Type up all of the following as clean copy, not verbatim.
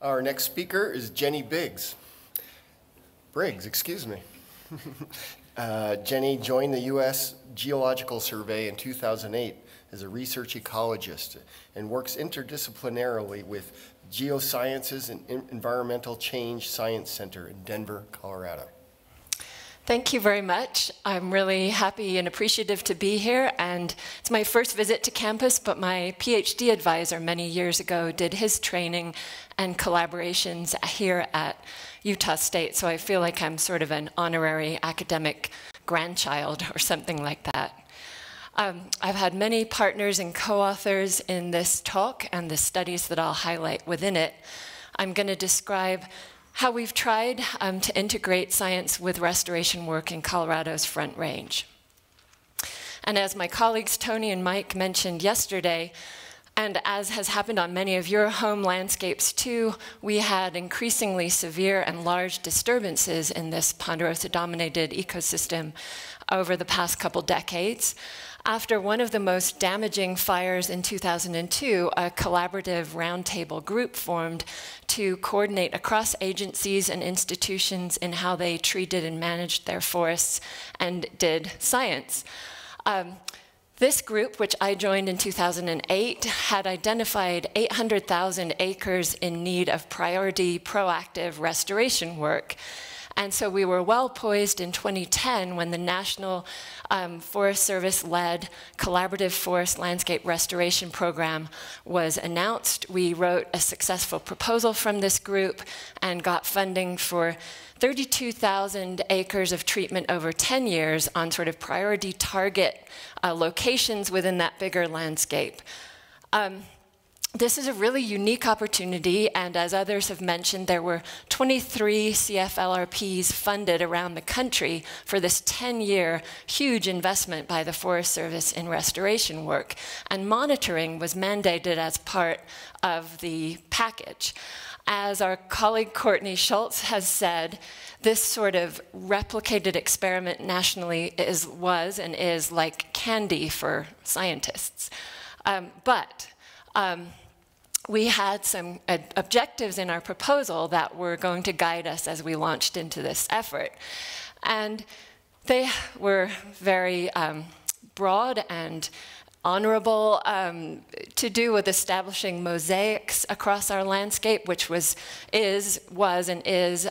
Our next speaker is Briggs, excuse me. Jenny joined the U.S. Geological Survey in 2008 as a research ecologist and works interdisciplinarily with Geosciences and Environmental Change Science Center in Denver, Colorado. Thank you very much. I'm really happy and appreciative to be here, and it's my first visit to campus, but my PhD advisor many years ago did his training and collaborations here at Utah State, so I feel like I'm sort of an honorary academic grandchild or something like that. I've had many partners and co-authors in this talk and the studies that I'll highlight within it. I'm going to describe how we've tried to integrate science with restoration work in Colorado's Front Range. And as my colleagues Tony and Mike mentioned yesterday, and as has happened on many of your home landscapes too, we had increasingly severe and large disturbances in this ponderosa-dominated ecosystem over the past couple decades. After one of the most damaging fires in 2002, a collaborative roundtable group formed to coordinate across agencies and institutions in how they treated and managed their forests and did science. This group, which I joined in 2008, had identified 800,000 acres in need of priority proactive restoration work. And so we were well poised in 2010 when the National Forest Service-led Collaborative Forest Landscape Restoration Program was announced. We wrote a successful proposal from this group and got funding for 32,000 acres of treatment over 10 years on sort of priority target locations within that bigger landscape. This is a really unique opportunity, and as others have mentioned, there were 23 CFLRPs funded around the country for this 10-year huge investment by the Forest Service in restoration work, and monitoring was mandated as part of the package. As our colleague Courtney Schultz has said, this sort of replicated experiment nationally was and is like candy for scientists. We had some objectives in our proposal that were going to guide us as we launched into this effort. And they were very broad and honorable, to do with establishing mosaics across our landscape, which was and is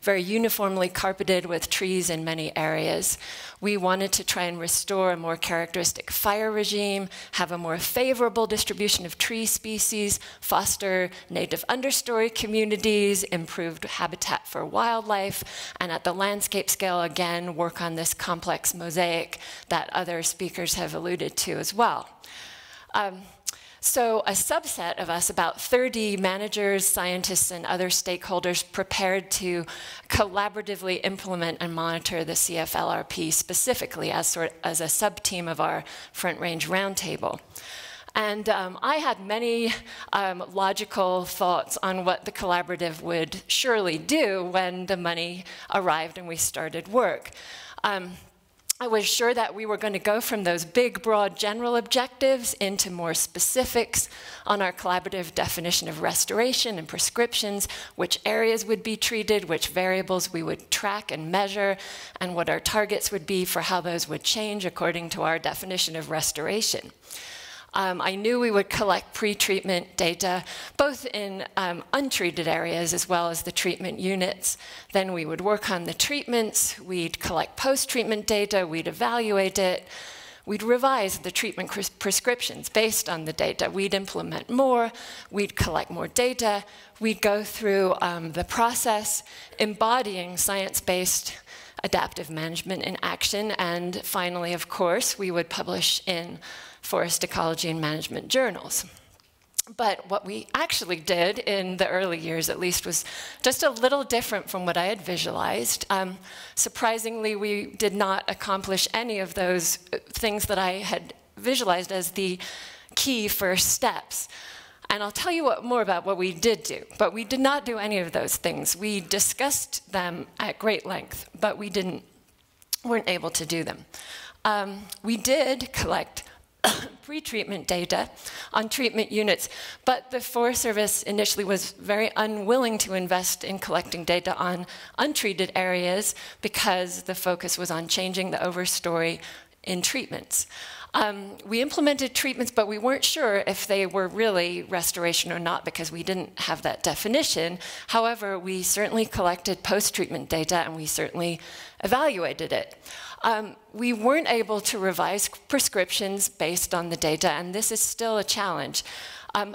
very uniformly carpeted with trees in many areas. We wanted to try and restore a more characteristic fire regime, have a more favorable distribution of tree species, foster native understory communities, improved habitat for wildlife, and at the landscape scale, again, work on this complex mosaic that other speakers have alluded to as well. So a subset of us, about 30 managers, scientists, and other stakeholders, prepared to collaboratively implement and monitor the CFLRP specifically as a sub-team of our Front Range Roundtable. And I had many logical thoughts on what the collaborative would surely do when the money arrived and we started work. I was sure that we were going to go from those big, broad, general objectives into more specifics on our collaborative definition of restoration and prescriptions, which areas would be treated, which variables we would track and measure, and what our targets would be for how those would change according to our definition of restoration. I knew we would collect pre-treatment data, both in untreated areas as well as the treatment units. Then we would work on the treatments, we'd collect post-treatment data, we'd evaluate it, we'd revise the treatment prescriptions based on the data, we'd implement more, we'd collect more data, we'd go through the process embodying science-based adaptive management in action, and finally, of course, we would publish in forest ecology and management journals. But what we actually did in the early years, at least, was just a little different from what I had visualized. Surprisingly, we did not accomplish any of those things that I had visualized as the key first steps. And I'll tell you more about what we did do, but we did not do any of those things. We discussed them at great length, but we weren't able to do them. We did collect pre-treatment data on treatment units, but the Forest Service initially was very unwilling to invest in collecting data on untreated areas because the focus was on changing the overstory in treatments. We implemented treatments, but we weren't sure if they were really restoration or not because we didn't have that definition. However, we certainly collected post-treatment data and we certainly evaluated it. We weren't able to revise prescriptions based on the data, and this is still a challenge.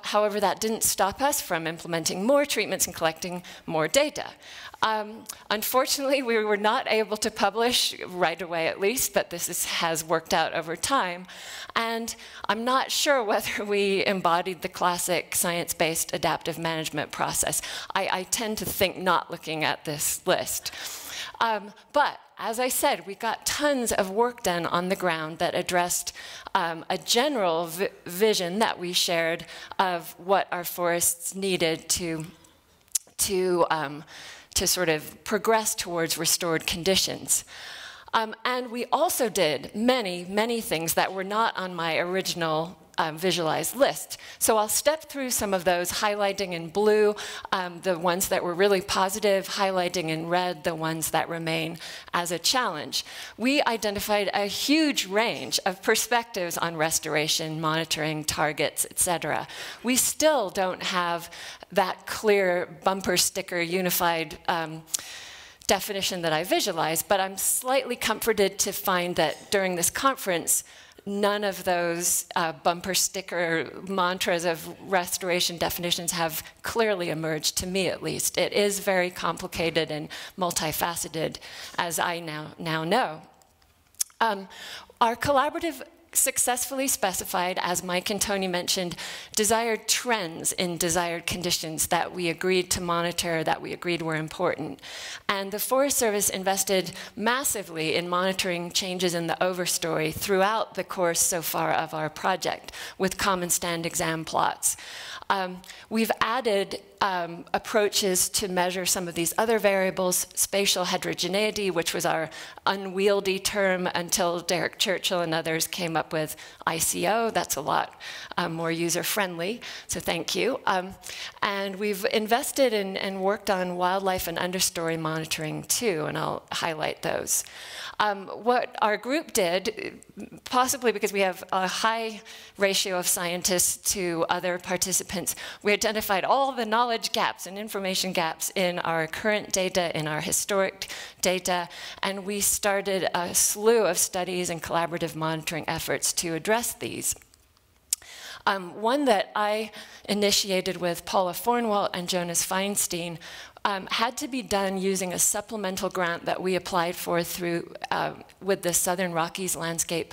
However, that didn't stop us from implementing more treatments and collecting more data. Unfortunately, we were not able to publish right away at least, but this has worked out over time. And I'm not sure whether we embodied the classic science-based adaptive management process. I tend to think not looking at this list. But as I said, we got tons of work done on the ground that addressed a general vision that we shared of what our forests needed to sort of progress towards restored conditions. And we also did many things that were not on my original visualized list. So I'll step through some of those, highlighting in blue the ones that were really positive, highlighting in red the ones that remain as a challenge. We identified a huge range of perspectives on restoration, monitoring, targets, etc. We still don't have that clear bumper sticker unified definition that I visualized, but I'm slightly comforted to find that during this conference, none of those bumper sticker mantras of restoration definitions have clearly emerged, to me at least. It is very complicated and multifaceted, as I now know. Our collaborative successfully specified, as Mike and Tony mentioned, desired trends in desired conditions that we agreed to monitor, that we agreed were important. And the Forest Service invested massively in monitoring changes in the overstory throughout the course so far of our project with common stand exam plots. We've added approaches to measure some of these other variables, spatial heterogeneity, which was our unwieldy term until Derek Churchill and others came up with ICO. That's a lot more user-friendly, so thank you. And we've invested in and worked on wildlife and understory monitoring too, and I'll highlight those. What our group did, possibly because we have a high ratio of scientists to other participants, we identified all the knowledge gaps and information gaps in our current data, in our historic data, and we started a slew of studies and collaborative monitoring efforts to address these. One that I initiated with Paula Fornwalt and Jonas Feinstein had to be done using a supplemental grant that we applied for through with the Southern Rockies Landscape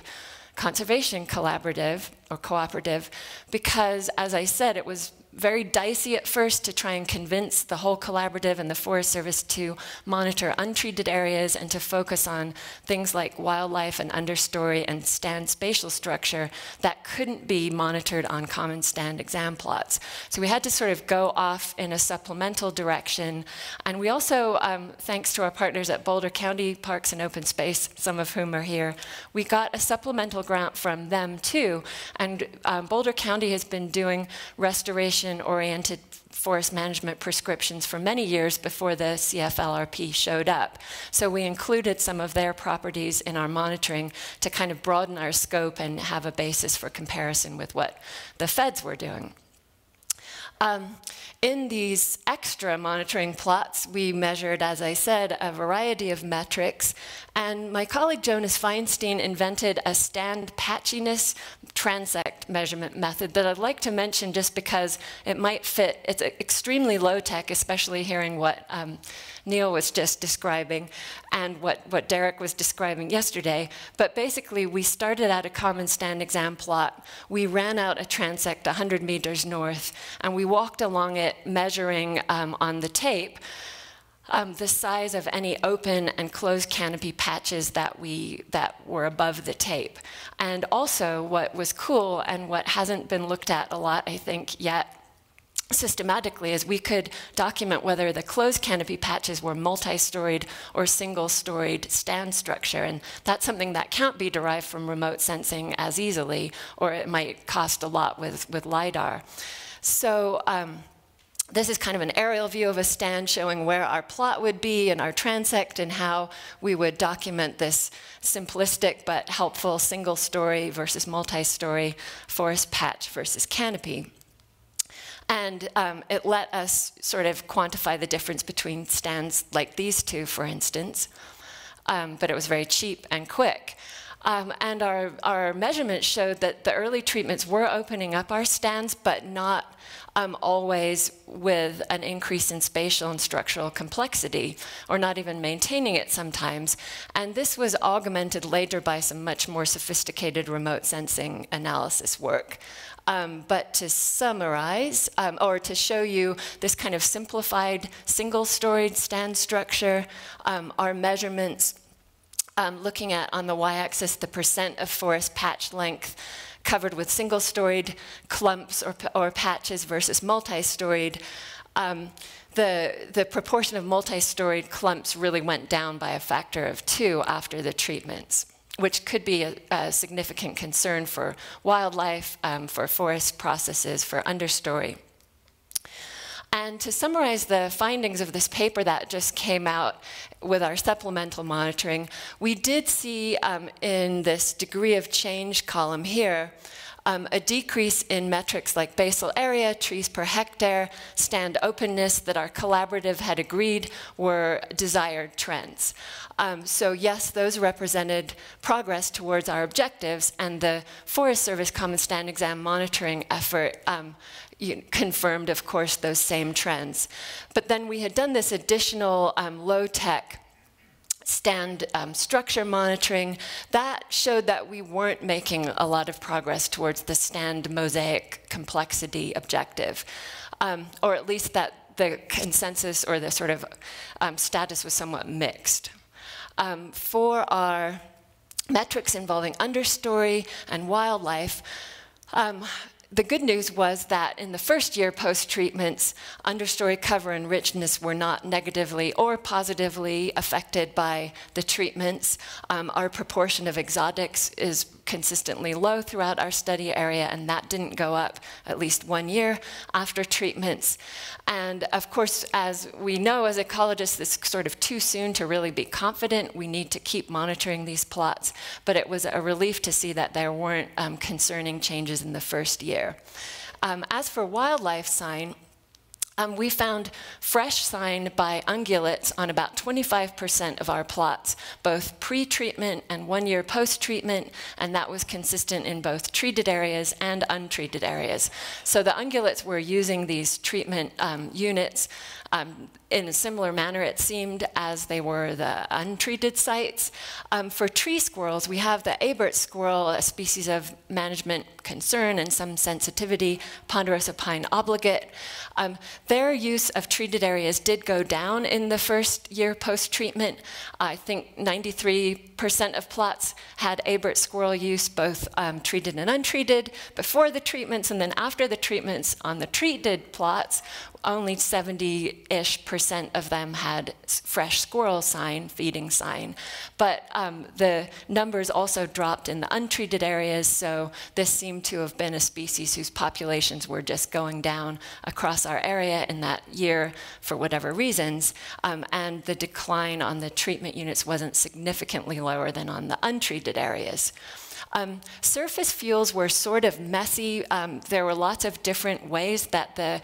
Conservation Collaborative or Cooperative, because, as I said, it was very dicey at first to try and convince the whole collaborative and the Forest Service to monitor untreated areas and to focus on things like wildlife and understory and stand spatial structure that couldn't be monitored on common stand exam plots. So we had to sort of go off in a supplemental direction. And we also, thanks to our partners at Boulder County Parks and Open Space, some of whom are here, we got a supplemental grant from them too. And Boulder County has been doing restoration-oriented forest management prescriptions for many years before the CFLRP showed up. So we included some of their properties in our monitoring to kind of broaden our scope and have a basis for comparison with what the feds were doing. In these extra monitoring plots, we measured, as I said, a variety of metrics. And my colleague Jonas Feinstein invented a stand patchiness transect measurement method that I'd like to mention just because it might fit. It's extremely low-tech, especially hearing what Neil was just describing and what Derek was describing yesterday. But basically, we started at a common stand exam plot. We ran out a transect 100 meters north, and we walked along it measuring on the tape the size of any open and closed canopy patches that were above the tape. And also, what was cool and what hasn't been looked at a lot, I think, yet, systematically is we could document whether the closed canopy patches were multi-storied or single-storied stand structure. And that's something that can't be derived from remote sensing as easily, or it might cost a lot with LiDAR. So this is kind of an aerial view of a stand showing where our plot would be and our transect and how we would document this simplistic but helpful single-story versus multi-story forest patch versus canopy. And it let us sort of quantify the difference between stands like these two, for instance, but it was very cheap and quick. And our measurements showed that the early treatments were opening up our stands, but not always with an increase in spatial and structural complexity, or not even maintaining it sometimes. And this was augmented later by some much more sophisticated remote sensing analysis work. But to summarize, or to show you this kind of simplified single-storied stand structure, our measurements looking at, on the y-axis, the percent of forest patch length covered with single-storied clumps or patches versus multi-storied. The proportion of multi-storied clumps really went down by a factor of 2 after the treatments, which could be a significant concern for wildlife, for forest processes, for understory. And to summarize the findings of this paper that just came out with our supplemental monitoring, we did see in this degree of change column here, a decrease in metrics like basal area, trees per hectare, stand openness that our collaborative had agreed were desired trends. So yes, those represented progress towards our objectives, and the Forest Service Common Stand Exam monitoring effort confirmed, of course, those same trends. But then we had done this additional low-tech stand structure monitoring that showed that we weren't making a lot of progress towards the stand mosaic complexity objective, or at least that the consensus or the sort of status was somewhat mixed. For our metrics involving understory and wildlife, the good news was that in the first year post-treatments, understory cover and richness were not negatively or positively affected by the treatments. Our proportion of exotics is consistently low throughout our study area, and that didn't go up at least 1 year after treatments. And of course, as we know as ecologists, it's sort of too soon to really be confident. We need to keep monitoring these plots, but it was a relief to see that there weren't concerning changes in the first year. As for wildlife sign, we found fresh sign by ungulates on about 25% of our plots, both pre-treatment and 1 year post-treatment, and that was consistent in both treated areas and untreated areas. So the ungulates were using these treatment units in a similar manner, it seemed, as they were the untreated sites. For tree squirrels, we have the Abert squirrel, a species of management concern and some sensitivity, ponderosa-pine obligate. Their use of treated areas did go down in the first year post-treatment. I think 93% of plots had Abert squirrel use, both treated and untreated, before the treatments, and then after the treatments on the treated plots, only 70-ish% of them had fresh squirrel sign, feeding sign. But the numbers also dropped in the untreated areas, so this seemed to have been a species whose populations were just going down across our area in that year for whatever reasons, and the decline on the treatment units wasn't significantly lower than on the untreated areas. Surface fuels were sort of messy. There were lots of different ways that the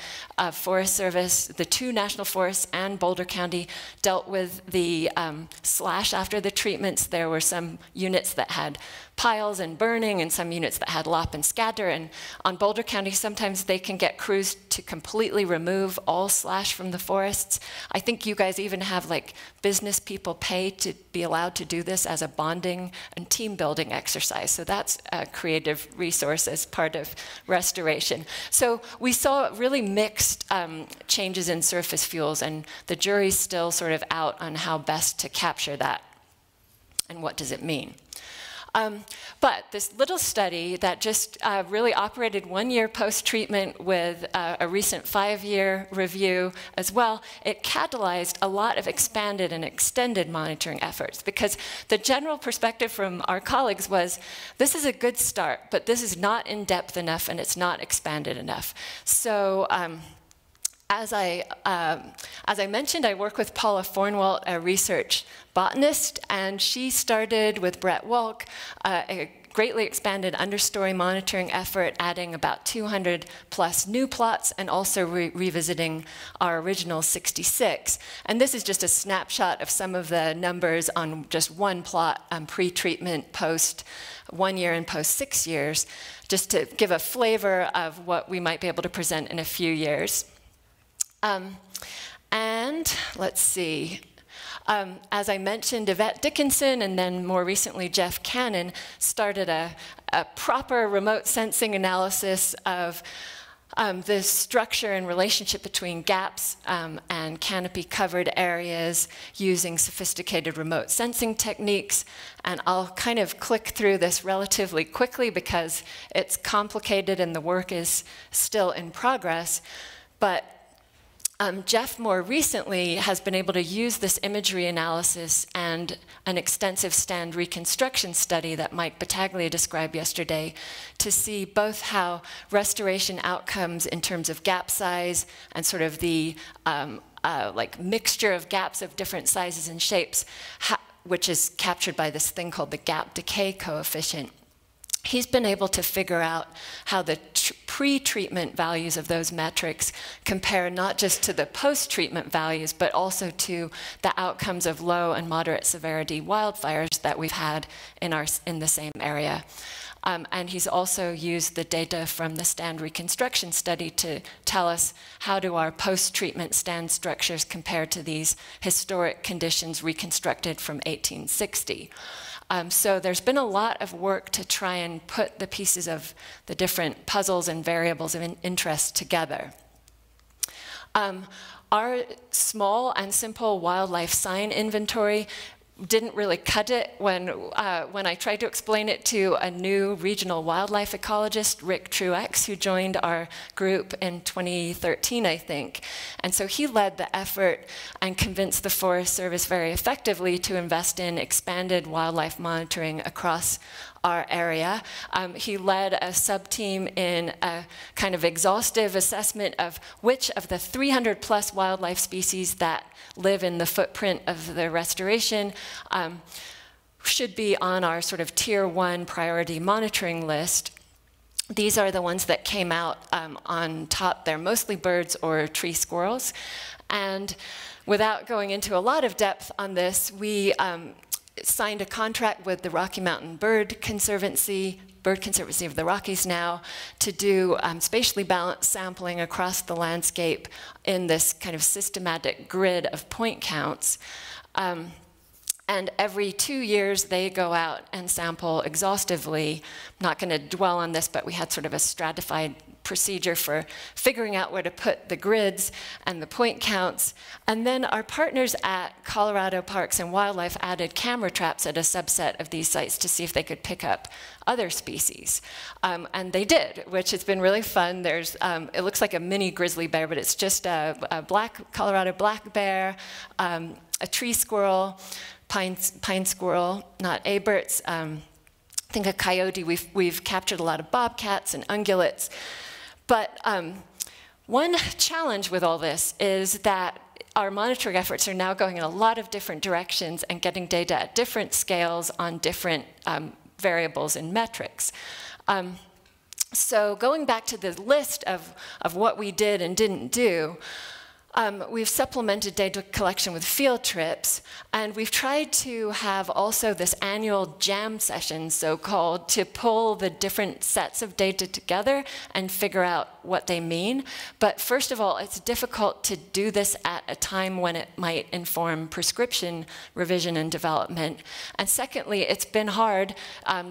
Forest Service, the 2 national forests and Boulder County dealt with the slash after the treatments. There were some units that had piles and burning, and some units that had lop and scatter. And on Boulder County, sometimes they can get crews to completely remove all slash from the forests. I think you guys even have like business people pay to be allowed to do this as a bonding and team building exercise. So that's a creative resource as part of restoration. So we saw really mixed changes in surface fuels, and the jury's still sort of out on how best to capture that and what does it mean. But this little study that just really operated 1 year post-treatment with a recent 5-year review as well, it catalyzed a lot of expanded and extended monitoring efforts, because the general perspective from our colleagues was, this is a good start, but this is not in-depth enough and it's not expanded enough. So as I mentioned, I work with Paula Fornwalt, a research botanist, and she started with Brett Wolk a greatly expanded understory monitoring effort, adding about 200 plus new plots and also revisiting our original 66. And this is just a snapshot of some of the numbers on just one plot, pre-treatment, post 1 year and post 6 years, just to give a flavor of what we might be able to present in a few years. And let's see. As I mentioned, Yvette Dickinson and then more recently Jeff Cannon started a proper remote sensing analysis of the structure and relationship between gaps and canopy covered areas using sophisticated remote sensing techniques. And I'll kind of click through this relatively quickly because it's complicated and the work is still in progress. But Jeff more recently has been able to use this imagery analysis and an extensive stand reconstruction study that Mike Battaglia described yesterday to see both how restoration outcomes in terms of gap size and sort of the like mixture of gaps of different sizes and shapes, which is captured by this thing called the gap decay coefficient. He's been able to figure out how the pre-treatment values of those metrics compare not just to the post-treatment values, but also to the outcomes of low and moderate severity wildfires that we've had in the same area. And he's also used the data from the stand reconstruction study to tell us how do our post-treatment stand structures compare to these historic conditions reconstructed from 1860. So there's been a lot of work to try and put the pieces of the different puzzles and variables of interest together. Our small and simple wildlife sign inventory didn't really cut it when I tried to explain it to a new regional wildlife ecologist, Rick Truex, who joined our group in 2013, I think. And so he led the effort and convinced the Forest Service very effectively to invest in expanded wildlife monitoring across our area. He led a sub-team in a kind of exhaustive assessment of which of the 300 plus wildlife species that live in the footprint of the restoration should be on our sort of tier 1 priority monitoring list. These are the ones that came out on top. They're mostly birds or tree squirrels. And without going into a lot of depth on this, we signed a contract with the Rocky Mountain Bird Conservancy of the Rockies now, to do spatially balanced sampling across the landscape in this kind of systematic grid of point counts. And every 2 years, they go out and sample exhaustively. I'm not going to dwell on this, but we had sort of a stratified procedure for figuring out where to put the grids and the point counts. And then our partners at Colorado Parks and Wildlife added camera traps at a subset of these sites to see if they could pick up other species. And they did, which has been really fun. There's, it looks like a mini grizzly bear, but it's just a black Colorado black bear, a tree squirrel, pine squirrel, not aberts, I think a coyote. We've captured a lot of bobcats and ungulates. But one challenge with all this is that our monitoring efforts are now going in a lot of different directions and getting data at different scales on different variables and metrics. So going back to the list of what we did and didn't do, we've supplemented data collection with field trips, and we've tried to have also this annual jam session, so-called, to pull the different sets of data together and figure out what they mean. But first of all, it's difficult to do this at a time when it might inform prescription revision and development. And secondly, it's been hard,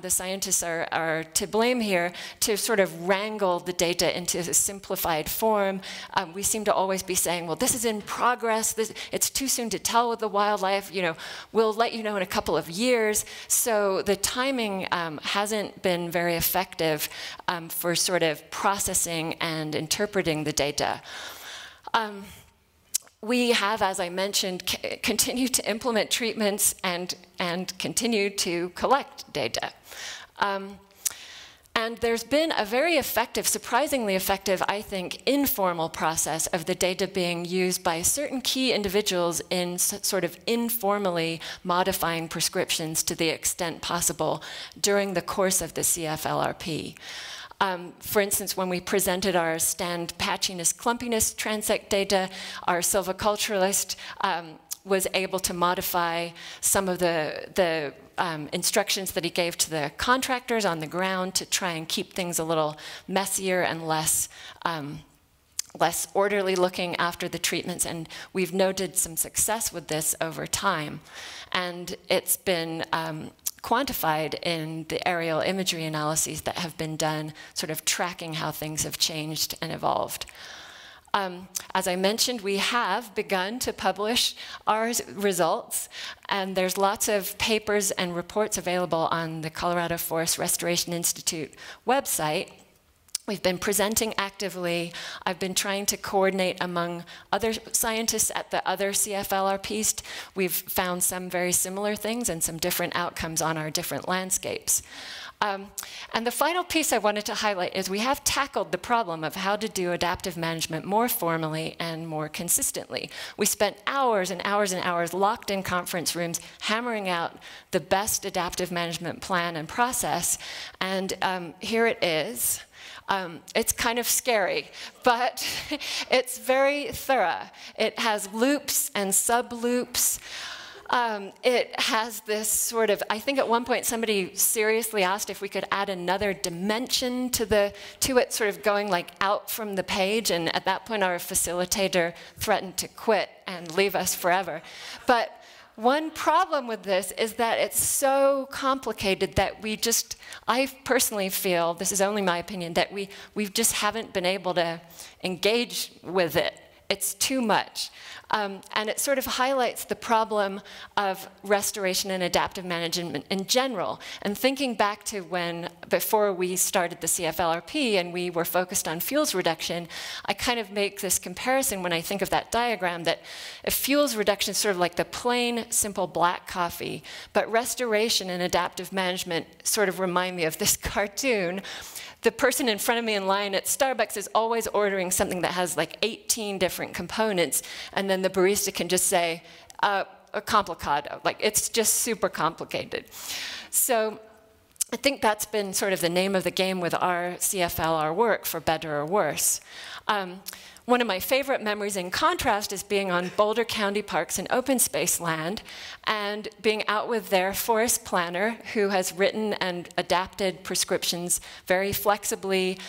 the scientists are to blame here, to sort of wrangle the data into a simplified form. We seem to always be saying, well, this is in progress, it's too soon to tell with the wildlife, you know, we'll let you know in a couple of years. So the timing hasn't been very effective for sort of processing and interpreting the data. We have, as I mentioned, continued to implement treatments and continue to collect data. And there's been a very effective, surprisingly effective, I think, informal process of the data being used by certain key individuals in sort of informally modifying prescriptions to the extent possible during the course of the CFLRP. For instance, when we presented our stand patchiness, clumpiness transect data, our silviculturalist was able to modify some of the instructions that he gave to the contractors on the ground to try and keep things a little messier and less orderly looking after the treatments. And we've noted some success with this over time. And it's been quantified in the aerial imagery analyses that have been done, sort of tracking how things have changed and evolved. As I mentioned, we have begun to publish our results, and there's lots of papers and reports available on the Colorado Forest Restoration Institute website. We've been presenting actively. I've been trying to coordinate among other scientists at the other CFLRPs. We've found some very similar things and some different outcomes on our different landscapes. And the final piece I wanted to highlight is we have tackled the problem of how to do adaptive management more formally and more consistently. We spent hours and hours and hours locked in conference rooms hammering out the best adaptive management plan and process, and here it is. It's kind of scary, but it's very thorough. It has loops and sub-loops. It has this sort of, I think at one point somebody seriously asked if we could add another dimension to it, sort of going like out from the page, and at that point our facilitator threatened to quit and leave us forever. But one problem with this is that it's so complicated that we just, I personally feel, this is only my opinion, that we just haven't been able to engage with it. It's too much. And it sort of highlights the problem of restoration and adaptive management in general. And thinking back to when, before we started the CFLRP and we were focused on fuels reduction, I kind of make this comparison when I think of that diagram that if fuels reduction is sort of like the plain, simple black coffee, but restoration and adaptive management sort of remind me of this cartoon. The person in front of me in line at Starbucks is always ordering something that has like 18 different components, and then the barista can just say, a complicado. Like, it's just super complicated. So I think that's been sort of the name of the game with our CFLR work, for better or worse. One of my favorite memories in contrast is being on Boulder County Parks and open space land and being out with their forest planner who has written and adapted prescriptions very flexibly,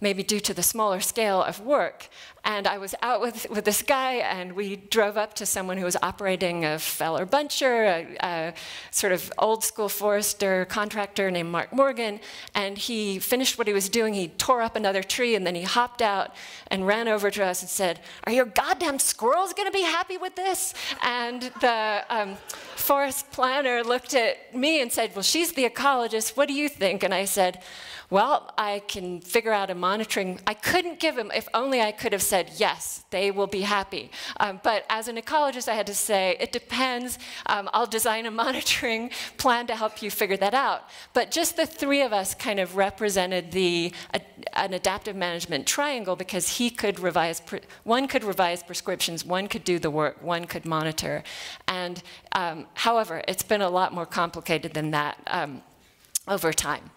maybe due to the smaller scale of work. And I was out with this guy, and we drove up to someone who was operating a feller buncher, a sort of old school forester contractor named Mark Morgan, and he finished what he was doing. He tore up another tree, and then he hopped out and ran over to us and said, "Are your goddamn squirrels gonna be happy with this?" And the forest planner looked at me and said, "Well, she's the ecologist, what do you think?" And I said, "Well, I can figure out a monitoring." I couldn't give him, if only I could have said, yes, they will be happy. But as an ecologist, I had to say, it depends. I'll design a monitoring plan to help you figure that out. But just the three of us kind of represented an adaptive management triangle, because he could revise, one could revise prescriptions, one could do the work, one could monitor. And however, it's been a lot more complicated than that over time.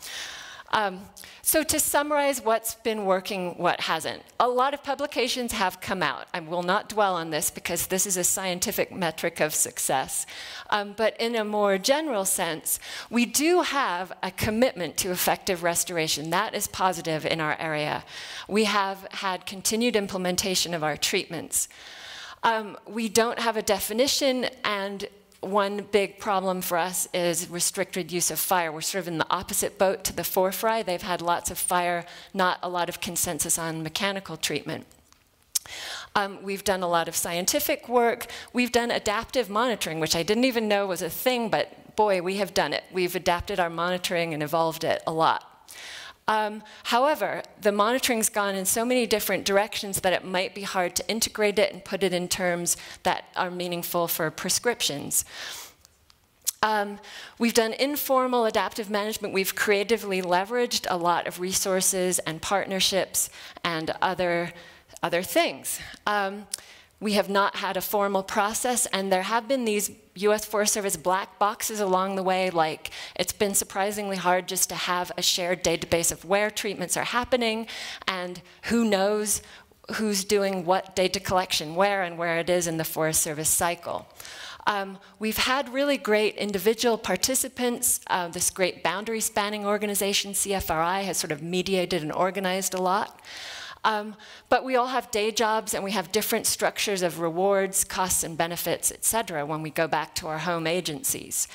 So to summarize what's been working, what hasn't. A lot of publications have come out. I will not dwell on this because this is a scientific metric of success. But in a more general sense, we do have a commitment to effective restoration. That is positive in our area. We have had continued implementation of our treatments. We don't have a definition, and one big problem for us is restricted use of fire. We're sort of in the opposite boat to the forefry. They've had lots of fire, not a lot of consensus on mechanical treatment. We've done a lot of scientific work. We've done adaptive monitoring, which I didn't even know was a thing, but boy, we have done it. We've adapted our monitoring and evolved it a lot. However, the monitoring's gone in so many different directions that it might be hard to integrate it and put it in terms that are meaningful for prescriptions. We've done informal adaptive management. We've creatively leveraged a lot of resources and partnerships and other things. We have not had a formal process, and there have been these US Forest Service black boxes along the way, like it's been surprisingly hard just to have a shared database of where treatments are happening and who knows who's doing what data collection where and where it is in the Forest Service cycle. We've had really great individual participants. This great boundary spanning organization, CFLR, has sort of mediated and organized a lot. But we all have day jobs, and we have different structures of rewards, costs, and benefits, et cetera, when we go back to our home agencies.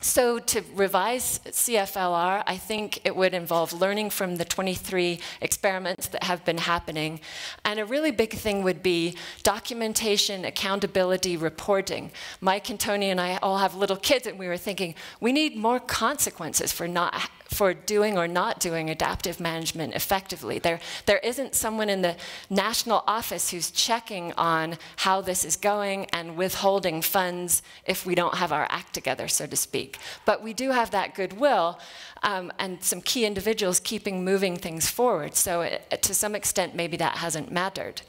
So to revise CFLR, I think it would involve learning from the 23 experiments that have been happening. And a really big thing would be documentation, accountability, reporting. Mike and Tony and I all have little kids, and we were thinking, we need more consequences for doing or not doing adaptive management effectively. There isn't someone in the national office who's checking on how this is going and withholding funds if we don't have our act together, so to speak. But we do have that goodwill and some key individuals keeping moving things forward. So to some extent, maybe that hasn't mattered.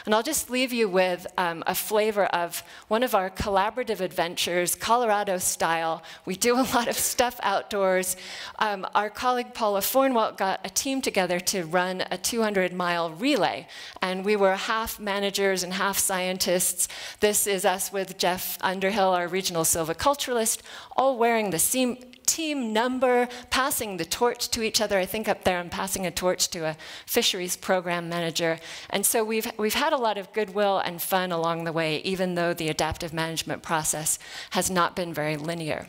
And I'll just leave you with a flavor of one of our collaborative adventures, Colorado style. We do a lot of stuff outdoors. Our colleague Paula Fornwalt got a team together to run a 200-mile relay. And we were half managers and half scientists. This is us with Jeff Underhill, our regional silviculturalist, all wearing the same team number, passing the torch to each other. I think up there I'm passing a torch to a fisheries program manager. And so we've had a lot of goodwill and fun along the way, even though the adaptive management process has not been very linear.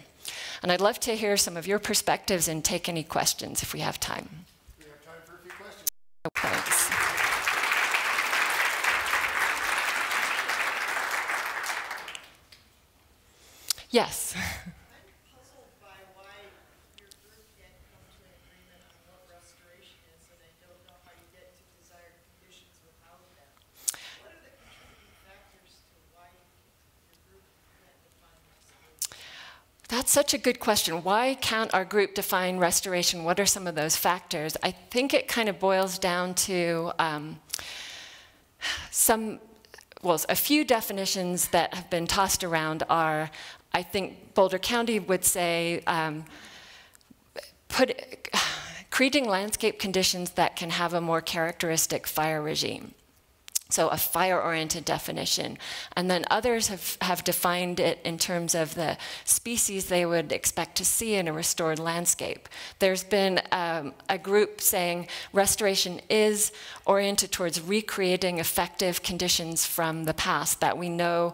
And I'd love to hear some of your perspectives and take any questions if we have time. We have time for a few questions. Thanks. Yes. That's such a good question. Why can't our group define restoration? What are some of those factors? I think it kind of boils down to a few definitions that have been tossed around are, I think Boulder County would say, creating landscape conditions that can have a more characteristic fire regime. So a fire-oriented definition. And then others have defined it in terms of the species they would expect to see in a restored landscape. There's been a group saying restoration is oriented towards recreating effective conditions from the past that we know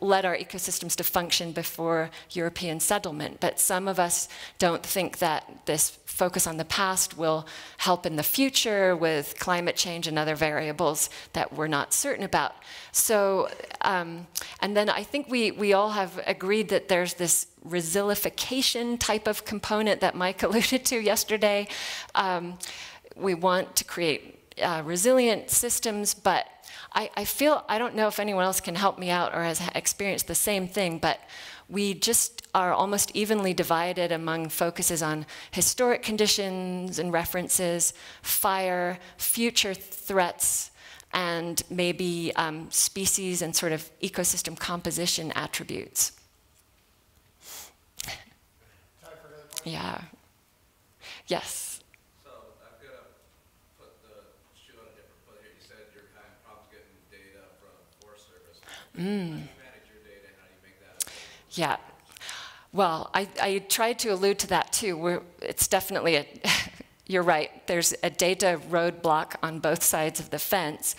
led our ecosystems to function before European settlement. But some of us don't think that this focus on the past will help in the future with climate change and other variables that we're not certain about. So, and then I think we all have agreed that there's this resilification type of component that Mike alluded to yesterday. We want to create resilient systems, but I feel, I don't know if anyone else can help me out or has experienced the same thing, but we just are almost evenly divided among focuses on historic conditions and references, fire, future threats, and maybe species and sort of ecosystem composition attributes. Time for another question? Yeah. Yes. So I've got to put the shoe on a different foot here. You said you're having problems getting data from Forest Service. How do you manage your data and how do you make that available? Yeah. Well, I tried to allude to that too. It's definitely you're right. There's a data roadblock on both sides of the fence.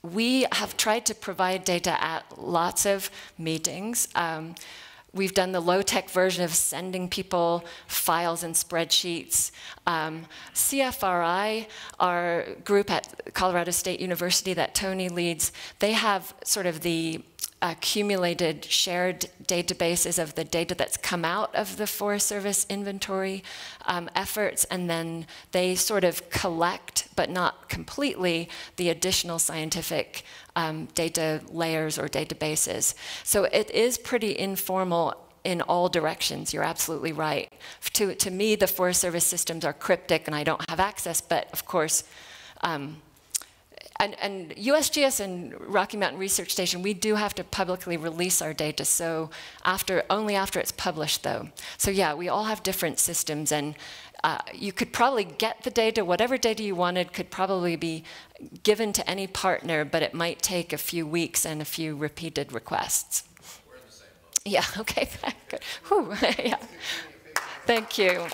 We have tried to provide data at lots of meetings. We've done the low-tech version of sending people files and spreadsheets. CFRI, our group at Colorado State University that Tony leads, they have sort of the accumulated shared databases of the data that's come out of the Forest Service inventory efforts, and then they sort of collect, but not completely, the additional scientific data layers or databases. So it is pretty informal in all directions. You're absolutely right. To me, the Forest Service systems are cryptic and I don't have access, but of course, and USGS and Rocky Mountain Research Station, we do have to publicly release our data, so only after it's published, though. So yeah, we all have different systems, and you could probably get the data, whatever data you wanted could probably be given to any partner, but it might take a few weeks and a few repeated requests. We're in the same boat. Yeah, okay, good. Whew, yeah. Thank you.